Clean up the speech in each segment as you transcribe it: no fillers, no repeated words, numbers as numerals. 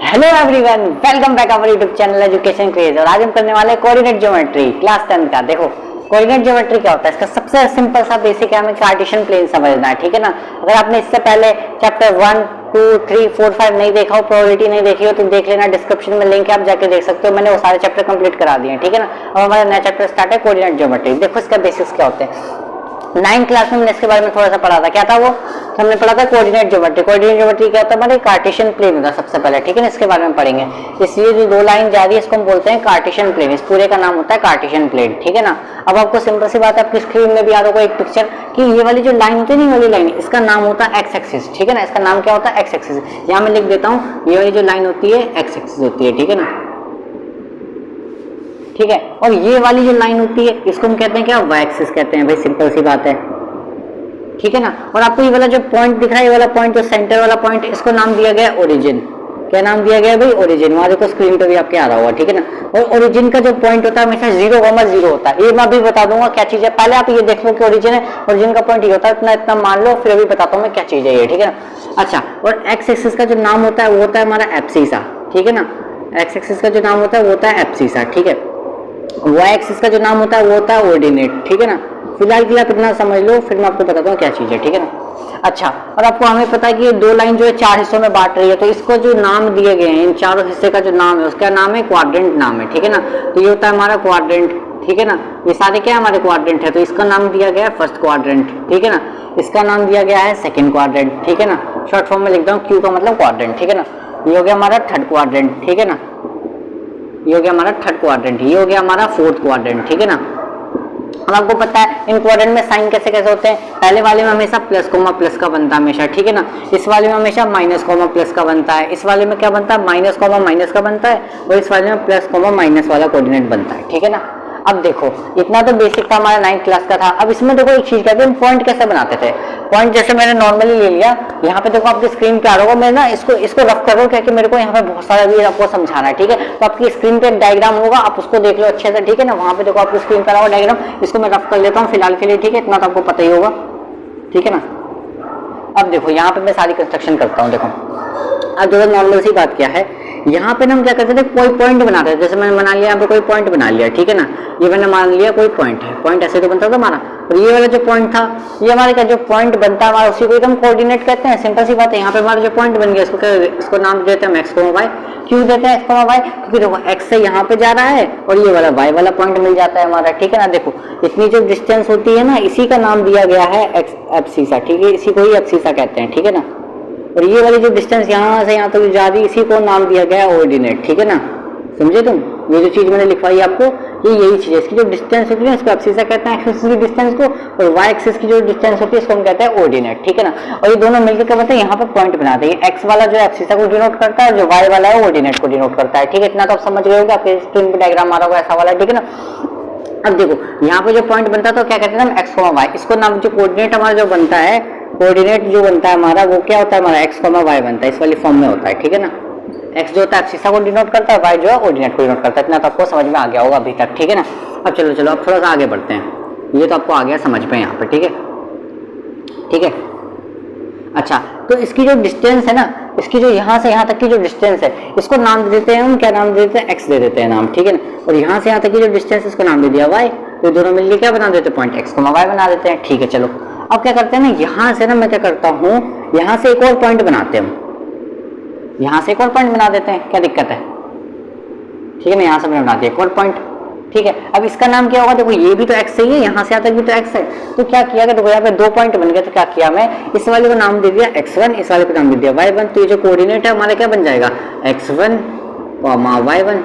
Hello everyone, welcome back our YouTube channel education craze. और आज हम करने वाले कोऑर्डिनेट ज्योमेट्री क्लास 10 का। देखो कोऑर्डिनेट ज्योमेट्री क्या होता है, इसका सबसे सिंपल सा बेसिक है, हमें कार्टेशियन प्लेन समझना है, ठीक है ना। अगर आपने इससे पहले चैप्टर 1, 2, 3, 4, 5 नहीं देखा हो, प्रोबेबिलिटी नहीं देखी हो, तो देख लेना, डिस्क्रिप्शन में लिंक है, आप जाके देख सकते हो। मैंने वो सारे चैप्टर कंप्लीट करा दिए हैं, ठीक है ना। अब हमारा नया चैप्टर स्टार्ट है कोऑर्डिनेट ज्योमेट्री। देखो इसका बेसिक्स क्या होते हैं। 9th क्लास में हमने इसके बारे में थोड़ा सा पढ़ा था। क्या था वो? तो हमने पढ़ा था कोऑर्डिनेट ज्योमेट्री। कोऑर्डिनेट ज्योमेट्री क्या होता है? हमारे कार्टेशियन प्लेन होता है सबसे पहले, ठीक है ना। इसके बारे में पढ़ेंगे। इसलिए जो दो लाइन जा रही है इसको हम बोलते हैं कार्टेशियन प्लेन। इस पूरे का नाम होता है कार्टेशियन प्लेन, ठीक है ना। अब आपको सिंपल सी बात है, आपकी स्क्रीन में भी आ रहा होगा एक पिक्चर कि ये वाली जो लाइन होती है ना, ये वाली लाइन, इसका नाम होता है एक्स एक्सिस, ठीक है ना। इसका नाम क्या होता है? X axis. यहाँ मैं लिख देता हूँ, ये वाली जो लाइन होती है एक्स एक्सिस होती है, ठीक है ना, ठीक है। और ये वाली जो लाइन होती है इसको हम कहते हैं क्या? वाई एक्सिस कहते हैं भाई, सिंपल सी बात है, ठीक है ना। और आपको ये वाला जो पॉइंट दिख रहा है, ये वाला पॉइंट जो सेंटर वाला पॉइंट, इसको नाम दिया गया ओरिजिन। क्या नाम दिया गया भाई? ओरिजिन। वहां देखो स्क्रीन पे भी आपके आ रहा होगा, ठीक है ना। और ओरिजिन का जो पॉइंट होता है हमेशा 0,0 होता है। ये मैं अभी बता दूंगा क्या चीज है। पहले आप ये देख लो कि ओरिजिन है, ओरिजिन का पॉइंट ये होता है, इतना इतना मान लो, फिर अभी बताता हूँ मैं क्या चीज है ये, ठीक है ना। अच्छा, और एक्स एक्सिस का जो नाम होता है वो होता है हमारा एब्सिसा, ठीक है ना। एक्स एक्सिस का जो नाम होता है वो होता है एब्सिसा, ठीक है। वाई एक्सिस का जो नाम होता है वो होता है ऑर्डिनेट, ठीक है ना। फिलहाल के लिए आप इतना समझ लो, फिर मैं आपको बताता हूँ क्या चीज है, ठीक है ना। अच्छा, और आपको हमें पता है कि ये दो लाइन जो है 4 हिस्सों में बांट रही है, तो इसको जो नाम दिए गए हैं, इन चारों हिस्से का जो नाम है उसका नाम है क्वाड्रेंट नाम है, ठीक है ना। तो ये होता है हमारा क्वाड्रेंट, ठीक है ना। ये सारे क्या है? हमारे क्वाड्रेंट है। तो इसका नाम दिया गया है फर्स्ट क्वाड्रेंट, ठीक है ना। इसका नाम दिया गया है सेकंड क्वाड्रेंट, ठीक है ना। शॉर्ट फॉर्म में लिखता हूँ, क्यू का मतलब क्वाड्रेंट, ठीक है ना। ये हो गया हमारा थर्ड क्वाड्रेंट, ठीक है ना। ये हो गया हमारा थर्ड क्वाड्रेंट। ये हो गया हमारा फोर्थ क्वाड्रेंट, ठीक है ना। अब आपको पता है इन क्वाड्रेंट में साइन कैसे कैसे होते हैं। पहले वाले में हमेशा प्लस कोमा प्लस का बनता है हमेशा, ठीक है ना। इस वाले में हमेशा माइनस कोमा प्लस का बनता है। इस वाले में क्या बनता है? माइनस कोमा माइनस का बनता है। और इस वाले में प्लस कोमा माइनस वाला कोऑर्डिनेट बनता है, ठीक है ना। अब देखो इतना तो बेसिक था, हमारा 9th क्लास का था। अब इसमें देखो एक चीज कहते हैं, पॉइंट कैसे बनाते थे। पॉइंट जैसे मैंने नॉर्मली ले लिया, यहाँ पे देखो आपकी स्क्रीन पे आ रहा होगा, मैं ना इसको रफ करो क्योंकि मेरे को यहाँ पे बहुत सारा भी आपको समझाना है, ठीक है। तो आपकी स्क्रीन पे एक डायग्राम होगा, आप उसको देख लो अच्छे से, ठीक है ना। वहां पे देखो आपकी स्क्रीन पर आ रहा होगा डायग्राम, इसको मैं रफ कर लेता हूँ फिलहाल के लिए, ठीक है। इतना तो आपको पता ही होगा, ठीक है ना। अब देखो यहाँ पे मैं सारी कंस्ट्रक्शन करता हूँ। देखो अब जो नॉर्मल सी बात क्या है, यहाँ पे ना हम क्या करते थे, कोई पॉइंट बनाते थे। जैसे मैंने बना लिया यहाँ पे कोई पॉइंट बना लिया, ठीक है ना। ये मैंने मान लिया कोई पॉइंट है, पॉइंट ऐसे तो बनता था हमारा। और ये वाला जो पॉइंट था, ये हमारे का जो पॉइंट बनता है हमारा, उसी को हम कोऑर्डिनेट कहते हैं। सिंपल सी बात है। यहाँ पे हमारा जो पॉइंट बन गया इसको नाम देते हैं एक्स कोमा वाई। क्यों देते हैं एक्स कोमा वाई? क्योंकि देखो एक्स से यहाँ पे जा रहा है और ये वाला वाई वाला पॉइंट मिल जाता है हमारा, ठीक है ना। देखो इतनी जो डिस्टेंस होती है ना, इसी का नाम दिया गया है एक्स एब्सिसा, ठीक है। इसी को ही एब्सिसा कहते हैं, ठीक है ना। और ये वाली जो डिस्टेंस यहाँ से यहाँ तक जा रही है, इसी को नाम दिया गया है ऑर्डिनेट, ठीक है ना। समझे तुम? ये जो चीज मैंने लिखवाई आपको, ये यही चीज है। इसकी जो डिस्टेंस होती है इसको एब्सिसा कहते हैं, एक्स एक्सिस की डिस्टेंस को, और वाई एक्सिस की जो डिस्टेंस होती है इसको हम कहते हैं ऑर्डिनेट, ठीक है ना। और ये दोनों मिलकर क्या बनते हैं? यहाँ पे पॉइंट बनाते हैं। एक्स वाला जो एब्सिसा को डिनोट करता है, जो वाई वाला है ऑर्डिनेट को डिनोट करता है, ठीक है। इतना तो आप समझ गए होगे, आपके स्क्रीन पे डायग्राम आ रहा होगा ऐसा वाला, ठीक है ना। अब देखो यहाँ पे जो पॉइंट बनता है तो क्या कहते हैं हम? X comma y. इसको नाम जो कोऑर्डिनेट हमारा जो बनता है, कोऑर्डिनेट जो बनता है हमारा, वो क्या होता है? हमारा एक्स कोमा वाई बनता है, इस वाली फॉर्म में होता है, ठीक है ना। एक्स जो होता है एब्सिसा को डिनोट करता है, वाई जो है ऑर्डिनेट को डिनोट करता है। इतना तो आपको समझ में आ गया होगा अभी तक, ठीक है ना। अब चलो अब थोड़ा सा आगे बढ़ते हैं। ये तो आपको आ गया समझ में यहाँ पे, ठीक है, ठीक है। अच्छा, तो इसकी जो डिस्टेंस है ना, इसकी जो यहाँ से यहाँ तक की जो डिस्टेंस है, इसको नाम दे देते हैं हम, क्या नाम दे देते हैं? एक्स दे देते हैं नाम, ठीक है ना। और यहाँ से यहाँ तक की जो डिस्टेंस, इसको नाम दे दिया वाई। तो दोनों मिलकर क्या बना देते हैं? पॉइंट एक्स कोमा वाई बना देते हैं, ठीक है। चलो अब क्या करते हैं ना, यहाँ से ना मैं क्या करता हूँ, यहाँ से एक और पॉइंट बनाते हैं हम, यहाँ से एक और पॉइंट बना देते हैं, क्या दिक्कत है? ठीक है ना, यहाँ से मैंने बना दिया एक और पॉइंट, ठीक है। अब इसका नाम क्या होगा? देखो ये भी तो एक्स ही है, यहाँ से यहाँ तक भी तो एक्स है। तो क्या किया कि देखो यहाँ पे 2 पॉइंट बन गए, तो क्या किया मैं, इस वाले को नाम दे दिया x1, इस वाले को नाम दे दिया y1। तो ये जो कोऑर्डिनेट है हमारा क्या बन जाएगा? x1, y1,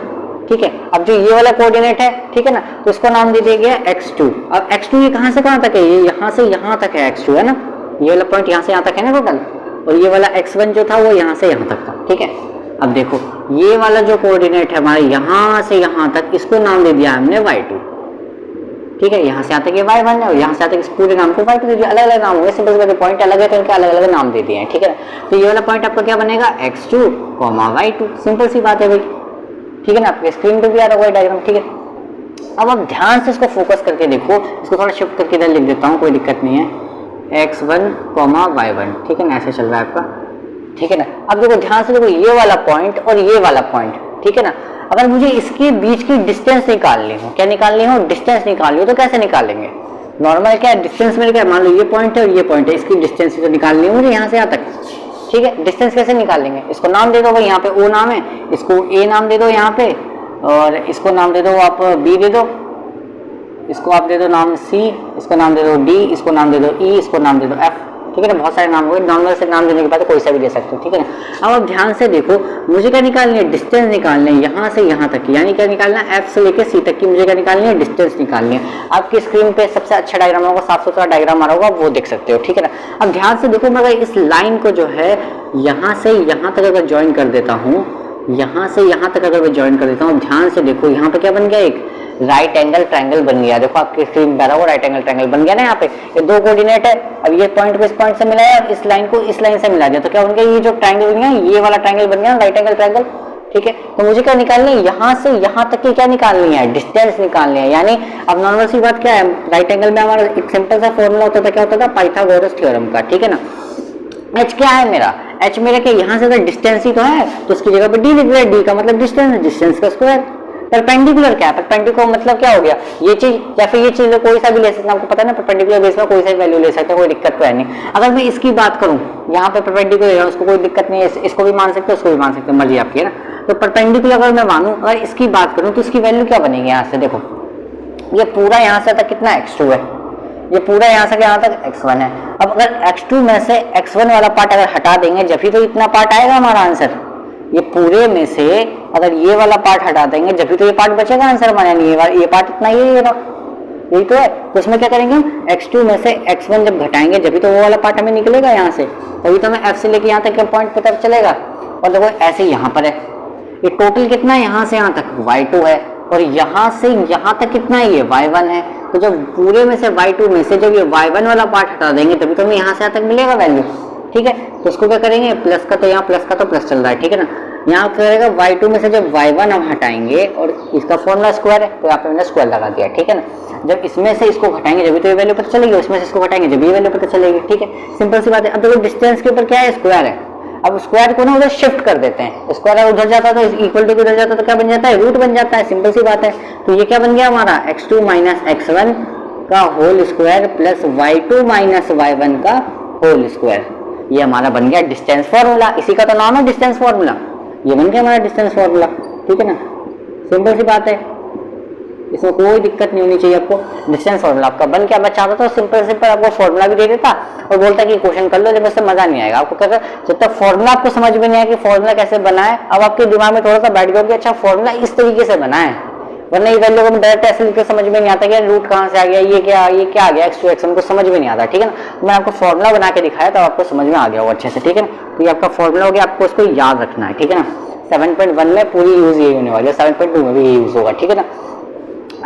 ठीक है। अब जो ये वाला कोऑर्डिनेट है, ठीक है ना, तो इसको नाम दे दिया गया x2। अब x2 ये कहाँ से कहाँ तक है? ये यहाँ से यहाँ तक है x2, है ना। ये वाला पॉइंट यहाँ से यहाँ तक है ना टोटल। और ये वाला x1 जो था वो यहाँ से यहाँ तक था, ठीक है। अब देखो ये वाला जो कोऑर्डिनेट है हमारे यहाँ से यहाँ तक, इसको नाम दे दिया हमने y2, ठीक है। यहाँ से यहाँ तक ये y1 है और यहाँ से यहाँ तक इस पूरे नाम को y2 दे दिया। अलग अलग नाम हुए, सिंपल सी पॉइंट अलग है तो इनके अलग अलग नाम दे दिए हैं, ठीक है। तो ये वाला पॉइंट आपका क्या बनेगा? x2, y2। सिंपल सी बात है भाई, ठीक है ना। आपके स्क्रीन पे भी आ रहा होगा डायग्राम, ठीक है। अब आप ध्यान से इसको फोकस करके देखो, इसको थोड़ा शिफ्ट करके इधर लिख देता हूँ, कोई दिक्कत नहीं है। x1, y1, ठीक है ना, ऐसे चल रहा है आपका। ठीक है ना। अब देखो ध्यान से देखो, ये वाला पॉइंट और ये वाला पॉइंट, ठीक है ना। अगर मुझे इसके बीच की डिस्टेंस निकालनी हो, क्या निकालनी हो, डिस्टेंस निकालनी हो, तो कैसे निकालेंगे? नॉर्मल क्या है, डिस्टेंस में क्या, मान लो ये पॉइंट है और ये पॉइंट है, इसकी डिस्टेंस तो निकालनी है मुझे यहाँ से यहाँ तक, ठीक है। डिस्टेंस कैसे निकालेंगे? इसको नाम दे दो भाई, यहाँ पे ओ नाम है, इसको ए नाम दे दो यहाँ पे, और इसको नाम दे दो आप बी दे दो, इसको आप दे दो नाम सी, इसको नाम दे दो डी, इसको नाम दे दो ई, इसको नाम दे दो एफ, ठीक है ना। बहुत सारे नाम हो गए, नॉर्मल से नाम देने के बाद कोई सा भी ले सकते हो, ठीक है ना। अब आप ध्यान से देखो, मुझे क्या निकालनी है, डिस्टेंस निकालनी है यहाँ से यहाँ तक, यानी क्या निकालना है, एफ से लेकर सी तक की मुझे क्या निकालनी है, डिस्टेंस निकालनी है। आपकी स्क्रीन पे सबसे अच्छा डायग्राम होगा, साफ सुथरा डायग्राम आ रहा होगा, वो देख सकते हो, ठीक है ना। अब ध्यान से देखो, मैं अगर इस लाइन को जो है यहाँ से यहाँ तक अगर ज्वाइन कर देता हूँ, यहाँ से यहाँ तक अगर मैं ज्वाइन कर देता हूँ, ध्यान से देखो यहाँ पे क्या बन गया, एक राइट एंगल ट्रायंगल बन गया। देखो आपकी स्क्रीन पे रहा है राइट एंगल ट्रायंगल बन गया ना। यहाँ पे ये दो कोऑर्डिनेट है, अब ये पॉइंट को इस पॉइंट से मिलाया और इस लाइन को इस लाइन से मिला दिया, तो क्या बन गया, ये जो ट्रायंगल बन गया, ये वाला ट्रायंगल बन गया राइट एंगल ट्रायंगल, ठीक है। तो मुझे क्या निकालनी है, यहाँ से यहाँ तक की क्या निकालनी है, डिस्टेंस निकालनी है। यानी अब नॉर्मल सी बात क्या है, राइट एंगल में हमारा एक सिंपल सा फॉर्मूला होता था, क्या होता था, पाइथागोरस थ्योरम का, ठीक है ना। एच क्या है मेरा, एच मेरा क्या, यहाँ से अगर डिस्टेंस ही तो है तो उसकी जगह पे डी लिख दिया, डी का मतलब डिस्टेंस, डिस्टेंस का स्क्वायर। परपेंडिकुलर क्या है, परपेंडिकुलर मतलब क्या हो गया, ये चीज या फिर ये चीज कोई सा भी ले सकते हैं, आपको पता है ना, परपेंडिकुलर बेस में कोई सा भी वैल्यू ले सकते हैं, कोई दिक्कत तो है नहीं। अगर मैं इसकी बात करूं, यहाँ पे परपेंडिकुलर है, उसको कोई दिक्कत नहीं है, इसको भी मान सकते हो, उसको भी मान सकते हो, मर्जी आपकी है ना। तो परपेंडिकुलर अगर मैं मानूं, अगर इसकी बात करूं तो इसकी वैल्यू क्या बनेगी, यहाँ से देखो, ये पूरा यहाँ से तक कितना x2 है, ये पूरा यहाँ से यहाँ तक x1 है। अब अगर x2 में से x1 वाला पार्ट अगर हटा देंगे जब ही तो इतना पार्ट आएगा हमारा आंसर। ये पूरे में से अगर ये वाला पार्ट हटा देंगे जब भी तो ये पार्ट बचेगा आंसर हमारा, नहीं ये पार्ट इतना ही है, यही तो है। तो इसमें क्या करेंगे हम, x2 में से x1 जब घटाएंगे जब भी तो वो वाला पार्ट हमें निकलेगा यहाँ से, तभी तो हमें f से लेके यहाँ तक के पॉइंट पता चलेगा। और देखो ऐसे यहाँ पर है, ये टोटल कितना है, यहाँ से यहाँ तक y2 है, और यहाँ से यहाँ तक कितना है, ये y1 है। तो जब पूरे में से y2 में से जब ये y1 वाला पार्ट हटा देंगे तभी तो हमें यहाँ से यहाँ तक मिलेगा वैल्यू, ठीक है। तो उसको क्या करेंगे, प्लस का तो यहाँ प्लस का तो प्लस चल रहा है, ठीक है ना। यहाँ करेगा y2 में से जब y1 हम हटाएंगे, और इसका फॉर्मूला स्क्वायर है तो यहाँ पे मैंने स्क्वायर लगा दिया, ठीक है ना। जब इसमें से इसको घटाएंगे जब तो ये वैल्यू पता चलेगी, इसमें से इसको घटाएंगे जब ये वैल्यू पता चलेगी, ठीक है। सिंपल सी बात है। अब देखो डिस्टेंस के ऊपर क्या है, स्क्वायर है। अब स्क्वायर को ना उधर शिफ्ट कर देते हैं, स्क्वायर अगर उधर जाता है तो इक्वल टू उधर जाता है तो क्या बन जाता है, रूट बन जाता है, सिंपल सी बात है। तो ये क्या बन गया हमारा, x2 माइनस x1 का whole square plus y2 minus y1 का होल स्क्वायर, ये हमारा बन गया डिस्टेंस फॉर्मूला। इसी का तो नाम है डिस्टेंस फॉर्मूला, ये बन गया हमारा डिस्टेंस फॉर्मूला, ठीक है ना। सिंपल सी बात है, इसमें कोई दिक्कत नहीं होनी चाहिए आपको। डिस्टेंस फॉर्मूला आपका बन गया। मैं चाहता था सिंपल आपको फॉर्मूला भी दे देता और बोलता कि क्वेश्चन कर लो, लेकिन उससे मजा नहीं आएगा आपको। कहता जब तक फॉर्मूला आपको समझ में नहीं आया कि फॉर्मूला कैसे बना है, अब आपके दिमाग में थोड़ा सा बैठ गया कि अच्छा फॉर्मूला इस तरीके से बना है, वरना ये वैल्यू को डायरेक्ट ऐसे लिखकर समझ में नहीं आता कि रूट कहाँ से आ गया, ये क्या आ गया, x2 x1 को समझ में नहीं आता, ठीक है ना। तो मैं आपको फॉर्मूला बना के दिखाया तो आपको समझ में आ गया वो अच्छे से, ठीक है ना। तो ये आपका फॉर्मूला हो गया, आपको इसको याद रखना है, ठीक है ना। 7.1 में पूरी यूज यही होने वाली है, 7.2 में भी यही यूज होगा, ठीक है ना।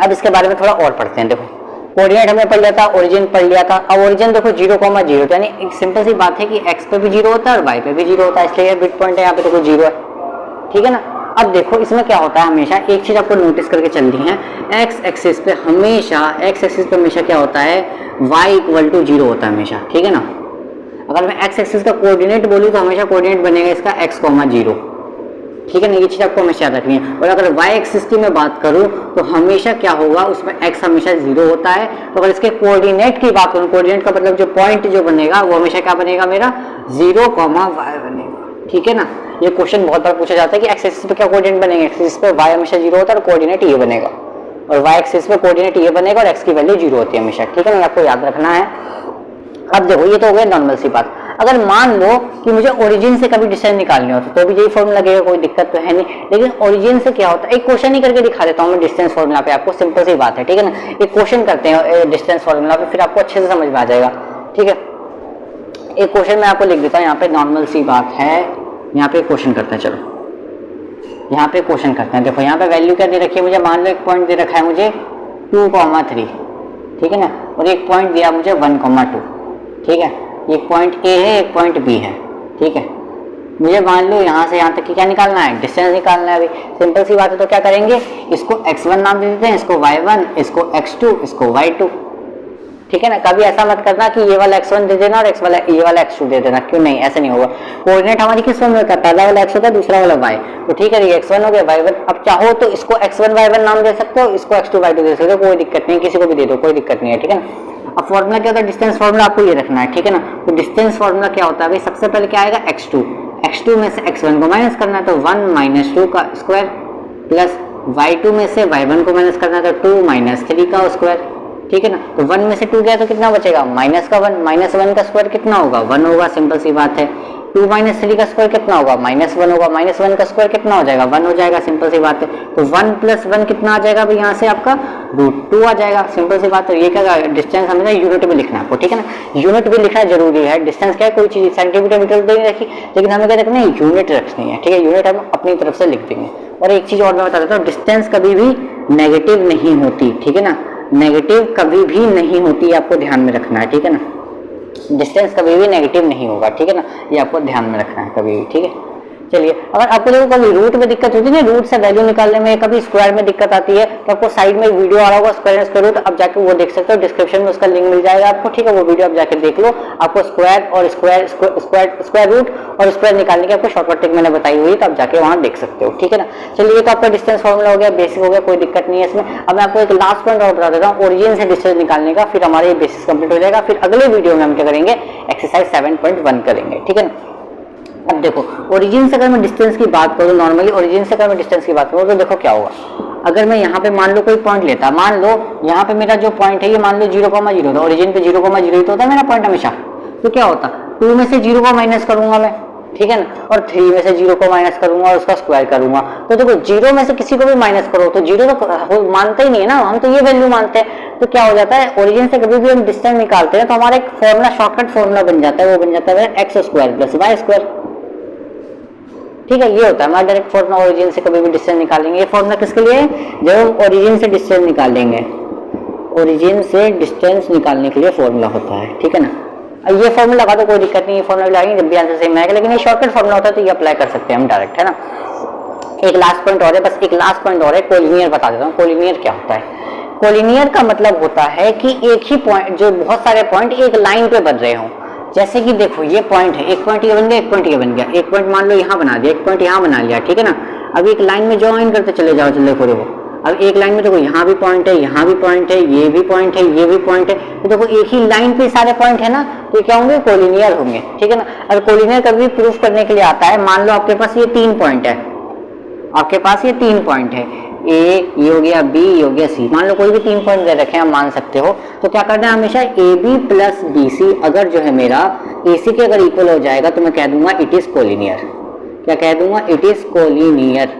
अब इसके बारे में थोड़ा और पढ़ते हैं। देखो कोऑर्डिनेट हमने पढ़ लिया था, ओरिजिन पढ़ लिया था। अब ओरिजिन देखो 0,0, यानी एक सिंपल सी बात है कि x पे भी 0 होता है और y पे भी 0 होता है, इसलिए बिट पॉइंट है यहाँ पे, देखो 0 है, ठीक है ना। अब देखो इसमें क्या होता है, हमेशा एक चीज आपको नोटिस करके चलनी है, x एक्सिस पे हमेशा क्या होता है, y इक्वल टू 0 होता है हमेशा, ठीक है ना। अगर मैं x एक्सिस का कोऑर्डिनेट बोलूँ तो हमेशा कोऑर्डिनेट बनेगा इसका x,0, ठीक है ना। ये चीज आपको हमेशा याद रखनी है। और अगर y एक्सिस की मैं बात करूं तो हमेशा क्या होगा, उसमें x हमेशा 0 होता है। तो अगर इसके कोऑर्डिनेट की बात करूं, कोऑर्डिनेट का मतलब जो पॉइंट जो बनेगा वो हमेशा क्या बनेगा मेरा, 0, y बनेगा, ठीक है ना। ये क्वेश्चन बहुत बार पूछा जाता है कि x एक्सिस पे क्या कोऑर्डिनेट बनेगा, x एक्सिस पे y हमेशा 0 होता है और कोऑर्डिनेट ये बनेगा, और y एक्सिस पे कोऑर्डिनेट ये बनेगा और x की वैल्यू 0 होती है हमेशा, ठीक है ना। आपको याद रखना है। अब देखो ये तो हो गया नॉर्मल सी बात। अगर मान लो कि मुझे ओरिजिन से कभी डिस्टेंस निकालनी हो तो भी यही फॉर्मूला लगेगा, कोई दिक्कत तो है नहीं। लेकिन ओरिजिन से क्या होता है, एक क्वेश्चन ही करके दिखा देता हूँ मैं डिस्टेंस फॉर्मूला पे आपको, सिंपल सी बात है, ठीक है ना। एक क्वेश्चन करते हैं डिस्टेंस फॉर्मूला पे, फिर आपको अच्छे से समझ में आ जाएगा, ठीक है। एक क्वेश्चन मैं आपको लिख देता हूँ यहाँ पे, नॉर्मल सी बात है। यहाँ पे क्वेश्चन करते हैं, चलो यहाँ पे क्वेश्चन करते हैं। देखो यहाँ पे वैल्यू क्या दे रखी है मुझे, मान लो एक पॉइंट दे रखा है मुझे 2,3, ठीक है ना, और एक पॉइंट दिया मुझे 1,2, ठीक है। एक पॉइंट A है, एक पॉइंट B है, ठीक है। मुझे मान लो यहाँ से यहाँ तक की क्या निकालना है, डिस्टेंस निकालना है। अभी सिंपल सी बात है, तो क्या करेंगे, इसको x1 नाम दे देते हैं, इसको y1, इसको x2, इसको y2, ठीक है ना। कभी ऐसा मत करना कि ये वाला x1 दे देना और ये वाला x2 दे देना, क्यों नहीं, ऐसे नहीं होगा। कोऑर्डिनेट हमारी किस फॉर्म में होता है, पहला वाला x होता है, दूसरा वाला y, तो ठीक है, ये x1 हो गया, y1। अब चाहो तो इसको x1 y1 नाम दे सकते हो, इसको x2 y2 दे सकते हो, कोई दिक्कत नहीं, किसी को भी दे दो, कोई दिक्कत नहीं है, ठीक है ना। अब फॉर्मूला क्या होता है, डिस्टेंस फॉर्मूला आपको ये रखना है, ठीक है ना। तो डिस्टेंस फॉर्मूला क्या होता है भाई, सबसे पहले क्या आएगा, x2 में से x1 को माइनस करना है तो 1 - 2 का स्क्वायर, प्लस y2 में से y1 को माइनस करना है तो 2 - 3 का स्क्वायर, ठीक है ना। तो 1 में से 2 गया तो कितना बचेगा, माइनस का 1, -1 का स्क्वायर कितना होगा, 1 होगा, सिंपल सी बात है। 2 - 3 का स्क्वायर कितना होगा, -1 होगा, -1 का स्क्वायर कितना हो जाएगा, 1 हो जाएगा, सिंपल सी बात है। तो 1 + 1 कितना आ जाएगा भाई, यहाँ से आपका √2 आ जाएगा, सिंपल सी बात है। ये क्या, डिस्टेंस हमें यूनिट में लिखना है आपको, ठीक है ना। यूनिट भी लिखना जरूरी है, डिस्टेंस क्या है, कोई चीज सेंटीमीटर मीटर तो नहीं रखी, लेकिन हमें क्या रखना है, यूनिट रखनी है, ठीक है। यूनिट हम अपनी तरफ से लिख देंगे। और एक चीज और मैं बता देता हूँ, डिस्टेंस कभी भी नेगेटिव नहीं होती, ठीक है ना, नेगेटिव कभी भी नहीं होती, आपको ध्यान में रखना है, ठीक है ना। डिस्टेंस कभी भी नेगेटिव नहीं होगा, ठीक है ना, ये आपको ध्यान में रखना है कभी भी, ठीक है। चलिए, अगर आपको देखो कभी रूट में दिक्कत होती है ना, रूट से वैल्यू निकालने में, कभी स्क्वायर में दिक्कत आती है, तो आपको साइड में वीडियो आ रहा होगा स्क्वायर एंड स्क्वायर रूट, आप जाके वो देख सकते हो, डिस्क्रिप्शन में उसका लिंक मिल जाएगा आपको, ठीक है। वो वीडियो आप जाके देख लो, आपको स्क्वायर और स्क्वायर रूट और स्क्वायर निकालने की आपको शॉर्टकट ट्रिक मैंने बताई हुई है, तो आप जाके वहां देख सकते हो, ठीक है ना। चलिए, ये तो आपका डिस्टेंस फॉर्मूला हो गया, बेसिक हो गया, कोई दिक्कत नहीं है इसमें। अब मैं आपको एक लास्ट पॉइंट और बता देता हूँ, ओरिजिन से डिस्टेंस निकालने का, फिर हमारे बेसिस कंप्लीट हो जाएगा। फिर अगले वीडियो में हम क्या करेंगे, एक्सरसाइज 7.1 करेंगे, ठीक है ना। अब देखो, ओरिजिन से अगर मैं डिस्टेंस की बात करूं, नॉर्मली ओरिजिन से अगर मैं डिस्टेंस की बात करूं तो देखो क्या होगा। अगर मैं यहाँ पे मान लो कोई पॉइंट लेता, मान लो यहाँ पे मेरा जो पॉइंट है ये मान लो 0,0 था, ओरिजिन पे 0,0 होता है मेरा पॉइंट हमेशा, तो क्या होता, 2 में से 0 को माइनस करूंगा मैं, ठीक है ना, और 3 में से 0 को माइनस करूंगा और उसका स्क्वायर करूंगा। तो देखो 0 में से किसी को भी माइनस करो तो 0 तो मानते ही नहीं है ना, हम तो ये वैल्यू मानते हैं। तो क्या हो जाता है, ओरिजिन से कभी भी हम डिस्टेंस निकालते हैं तो हमारा एक फॉर्मूला, शॉर्टकट फॉर्मूला बन जाता है, वो बन जाता है x² + y², ठीक है। ये होता है हमारा डायरेक्ट फॉर्मूला, ओरिजिन से कभी भी डिस्टेंस निकालेंगे। ये फॉर्मूला किसके लिए, जब हम ओरिजिन से डिस्टेंस निकालेंगे, ओरिजिन से डिस्टेंस निकालने के लिए फॉर्मूला होता है, ठीक है ना। ये फॉर्मूला लगा तो कोई दिक्कत नहीं है, फॉर्मूला लगाएंगे जब भी आंसर सेम आएगा, लेकिन ये शॉर्टकट फॉर्मूला होता है तो ये अप्लाई कर सकते हैं हम डायरेक्ट, है ना। एक लास्ट पॉइंट और है, बस एक लास्ट पॉइंट और है, कोलिनियर बता देता हूँ। कोलिनियर क्या होता है, कोलिनियर का मतलब होता है कि एक ही पॉइंट, जो बहुत सारे पॉइंट एक लाइन पे बन रहे हों। जैसे कि देखो ये पॉइंट है, एक पॉइंट ये बन गया, एक पॉइंट ये बन गया, एक पॉइंट मान लो यहाँ बना दिया, एक पॉइंट यहाँ बना लिया, ठीक है ना। अब एक लाइन में ज्वाइन करते चले जाओ, चलो देखो देखो, अब एक लाइन में देखो यहाँ भी पॉइंट है, यहाँ भी पॉइंट है, ये भी पॉइंट है, ये भी पॉइंट है, तो देखो एक ही लाइन पे सारे पॉइंट है ना, तो क्या होंगे, कोलिनियर होंगे, ठीक है ना। अगर कोलिनियर कभी प्रूफ करने के लिए आता है, मान लो आपके पास ये 3 पॉइंट है, आपके पास ये 3 पॉइंट है, ये हो गया B, ये हो गया C, मान लो कोई भी 3 पॉइंट दे रखे हैं, आप मान सकते हो। तो क्या करना है, हमेशा AB + BC अगर जो है मेरा AC के अगर इक्वल हो जाएगा तो मैं कह दूंगा इट इज कोलिनियर। क्या कह दूंगा, इट इज कोलिनियर,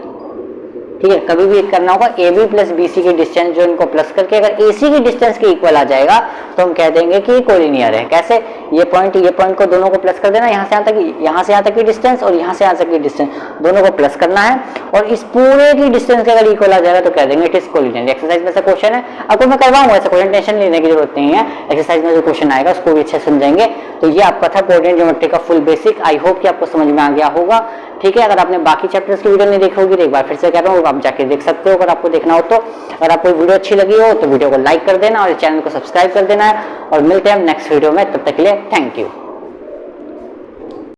ठीक है। कभी भी करना होगा AB + BC की डिस्टेंस जो इनको प्लस करके अगर AC की डिस्टेंस के इक्वल आ जाएगा तो हम कह देंगे कि कोलिनियर है। कैसे, ये पॉइंट को दोनों को प्लस कर देना, यहाँ से यहाँ तक की डिस्टेंस और यहाँ से यहाँ तक की डिस्टेंस दोनों को प्लस करना है, और इस पूरे की डिस्टेंस के अगर इक्वल आ जाएगा तो कह देंगे इट इज कोलिनियर। एक्सरसाइज में से क्वेश्चन है, आपको मैं करवाऊंगा ऐसा क्वेश्चन, टेंशन लेने की जरूरत नहीं है। एक्सरसाइज में जो क्वेश्चन आएगा उसको भी अच्छे समझेंगे। तो ये आपका था कोऑर्डिनेट ज्योमेट्री का फुल बेसिक। आई होप कि आपको समझ में आ गया होगा, ठीक है। अगर आपने बाकी चैप्टर्स की वीडियो नहीं देखी होगी तो एक बार फिर से कह रहा हूँ, आप जाके देख सकते हो अगर आपको देखना हो तो। अगर आपको वीडियो अच्छी लगी हो तो वीडियो को लाइक कर देना और चैनल को सब्सक्राइब कर देना है, और मिलते हैं हम नेक्स्ट वीडियो में, तब तक के लिए थैंक यू।